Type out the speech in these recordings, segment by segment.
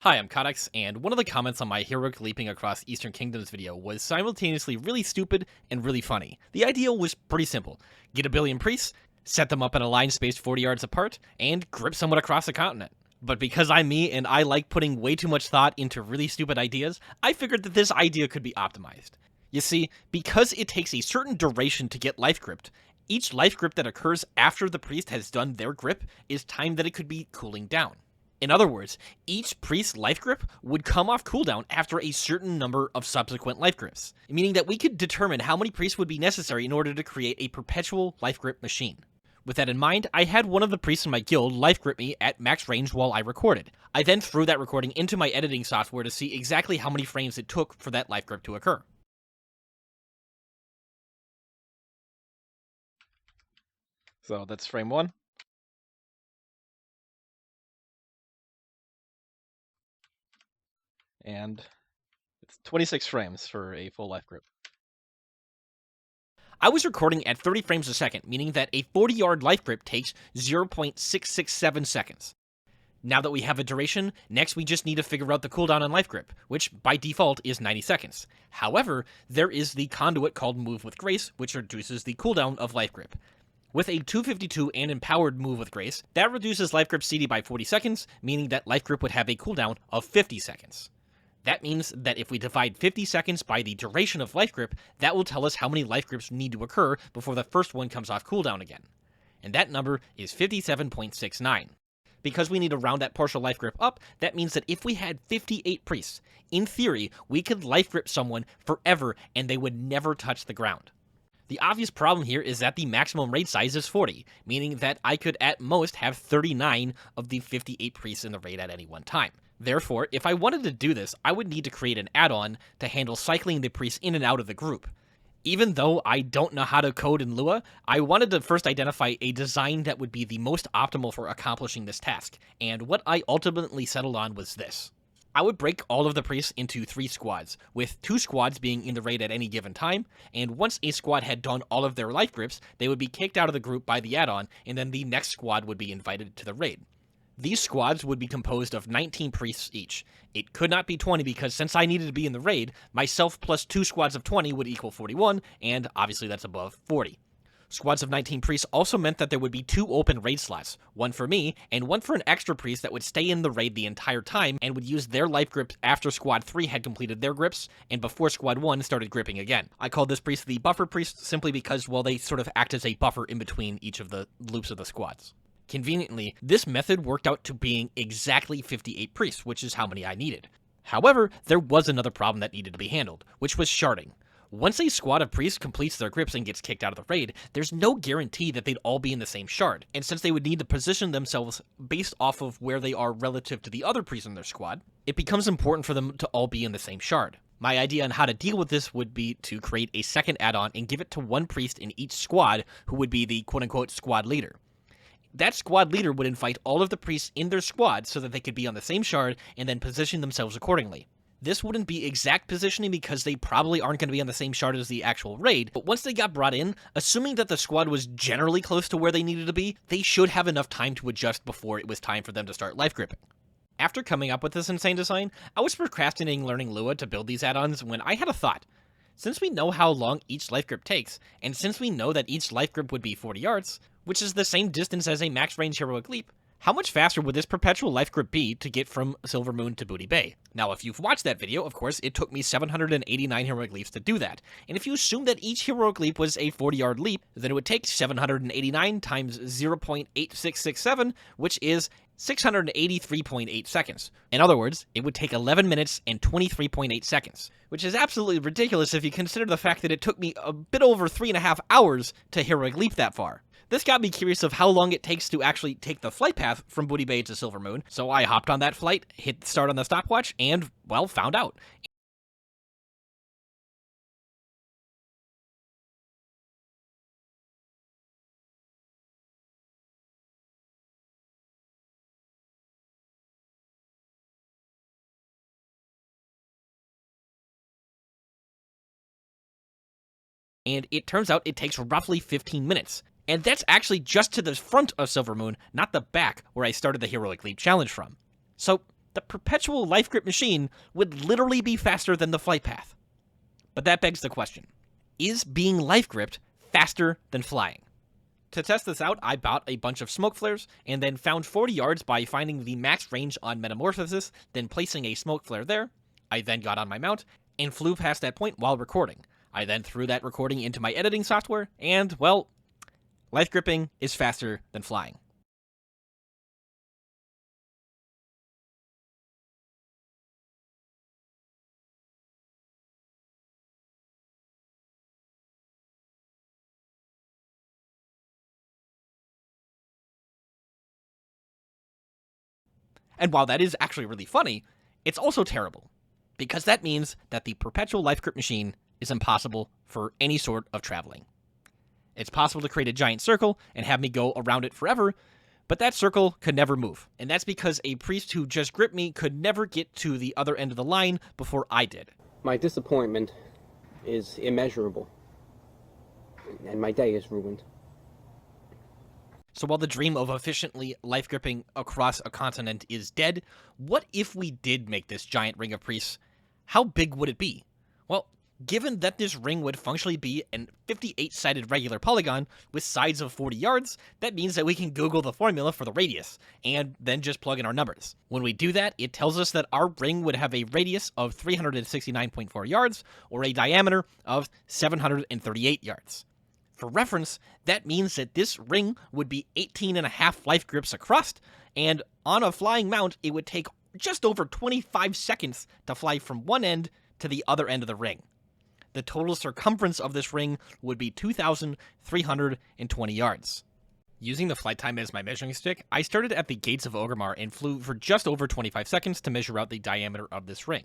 Hi, I'm Cautex, and one of the comments on my heroic leaping across Eastern Kingdoms video was simultaneously really stupid and really funny. The idea was pretty simple. Get a billion priests, set them up in a line spaced 40 yards apart, and grip someone across the continent. But because I'm me and I like putting way too much thought into really stupid ideas, I figured that this idea could be optimized. You see, because it takes a certain duration to get life gripped, each life grip that occurs after the priest has done their grip is time that it could be cooling down. In other words, each priest's life grip would come off cooldown after a certain number of subsequent life grips, meaning that we could determine how many priests would be necessary in order to create a perpetual life grip machine. With that in mind, I had one of the priests in my guild life grip me at max range while I recorded. I then threw that recording into my editing software to see exactly how many frames it took for that life grip to occur. So that's frame 1. And it's 26 frames for a full life grip. I was recording at 30 frames a second, meaning that a 40-yard life grip takes 0.667 seconds. Now that we have a duration, next we just need to figure out the cooldown on life grip, which by default is 90 seconds. However, there is the conduit called Move with Grace, which reduces the cooldown of life grip. With a 252 and empowered Move with Grace, that reduces life grip CD by 40 seconds, meaning that life grip would have a cooldown of 50 seconds. That means that if we divide 50 seconds by the duration of life grip, that will tell us how many life grips need to occur before the first one comes off cooldown again. And that number is 57.69. Because we need to round that partial life grip up, that means that if we had 58 priests, in theory, we could life grip someone forever and they would never touch the ground. The obvious problem here is that the maximum raid size is 40, meaning that I could at most have 39 of the 58 priests in the raid at any one time. Therefore, if I wanted to do this, I would need to create an add-on to handle cycling the priests in and out of the group. Even though I don't know how to code in Lua, I wanted to first identify a design that would be the most optimal for accomplishing this task, and what I ultimately settled on was this. I would break all of the priests into 3 squads, with 2 squads being in the raid at any given time, and once a squad had done all of their life grips, they would be kicked out of the group by the add-on, and then the next squad would be invited to the raid. These squads would be composed of 19 priests each. It could not be 20 because since I needed to be in the raid, myself plus 2 squads of 20 would equal 41, and obviously that's above 40. Squads of 19 priests also meant that there would be 2 open raid slots, one for me, and one for an extra priest that would stay in the raid the entire time and would use their life grips after Squad 3 had completed their grips and before Squad 1 started gripping again. I called this priest the buffer priest simply because, well, they sort of act as a buffer in between each of the loops of the squads. Conveniently, this method worked out to being exactly 58 priests, which is how many I needed. However, there was another problem that needed to be handled, which was sharding. Once a squad of priests completes their grips and gets kicked out of the raid, there's no guarantee that they'd all be in the same shard, and since they would need to position themselves based off of where they are relative to the other priests in their squad, it becomes important for them to all be in the same shard. My idea on how to deal with this would be to create a second add-on and give it to one priest in each squad who would be the quote-unquote squad leader. That squad leader would invite all of the priests in their squad so that they could be on the same shard and then position themselves accordingly. This wouldn't be exact positioning because they probably aren't going to be on the same shard as the actual raid, but once they got brought in, assuming that the squad was generally close to where they needed to be, they should have enough time to adjust before it was time for them to start life gripping. After coming up with this insane design, I was procrastinating learning Lua to build these add-ons when I had a thought. Since we know how long each life grip takes, and since we know that each life grip would be 40 yards, which is the same distance as a max range heroic leap, how much faster would this perpetual life grip be to get from Silver Moon to Booty Bay? Now, if you've watched that video, of course, it took me 789 heroic leaps to do that. And if you assume that each heroic leap was a 40-yard leap, then it would take 789 times 0.8667, which is 683.8 seconds. In other words, it would take 11 minutes and 23.8 seconds, which is absolutely ridiculous if you consider the fact that it took me a bit over 3.5 hours to heroic leap that far. This got me curious of how long it takes to actually take the flight path from Booty Bay to Silver Moon, so I hopped on that flight, hit start on the stopwatch, and, well, found out. And it turns out it takes roughly 15 minutes. And that's actually just to the front of Silver Moon, not the back where I started the Heroic Leap challenge from. So the Perpetual life grip machine would literally be faster than the flight path. But that begs the question, is being life gripped faster than flying? To test this out, I bought a bunch of smoke flares, and then found 40 yards by finding the max range on Metamorphosis, then placing a smoke flare there. I then got on my mount, and flew past that point while recording. I then threw that recording into my editing software, and, well, life gripping is faster than flying. And while that is actually really funny, it's also terrible, because that means that the Perpetual life grip machine is impossible for any sort of traveling. It's possible to create a giant circle and have me go around it forever, but that circle could never move. And that's because a priest who just gripped me could never get to the other end of the line before I did. My disappointment is immeasurable, and my day is ruined. So while the dream of efficiently life gripping across a continent is dead, what if we did make this giant ring of priests? How big would it be? Well, given that this ring would functionally be an 58-sided regular polygon with sides of 40 yards, that means that we can Google the formula for the radius, and then just plug in our numbers. When we do that, it tells us that our ring would have a radius of 369.4 yards, or a diameter of 738 yards. For reference, that means that this ring would be 18.5 life grips across, and on a flying mount, it would take just over 25 seconds to fly from one end to the other end of the ring. The total circumference of this ring would be 2,320 yards. Using the flight time as my measuring stick, I started at the gates of Orgrimmar and flew for just over 25 seconds to measure out the diameter of this ring.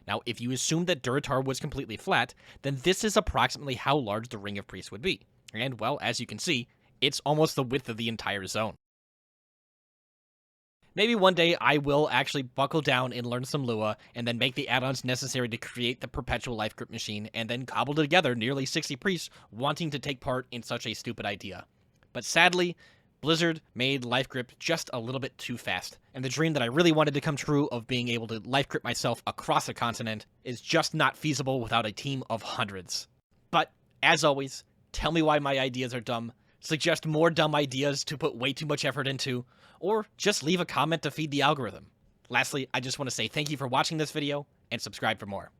Now, if you assume that Durotar was completely flat, then this is approximately how large the Ring of Priests would be. And, well, as you can see, it's almost the width of the entire zone. Maybe one day I will actually buckle down and learn some Lua, and then make the add-ons necessary to create the Perpetual life grip machine, and then cobble together nearly 60 priests wanting to take part in such a stupid idea. But sadly, Blizzard made life grip just a little bit too fast, and the dream that I really wanted to come true of being able to life grip myself across a continent is just not feasible without a team of hundreds. But, as always, tell me why my ideas are dumb, suggest more dumb ideas to put way too much effort into, or just leave a comment to feed the algorithm. Lastly, I just want to say thank you for watching this video, and subscribe for more.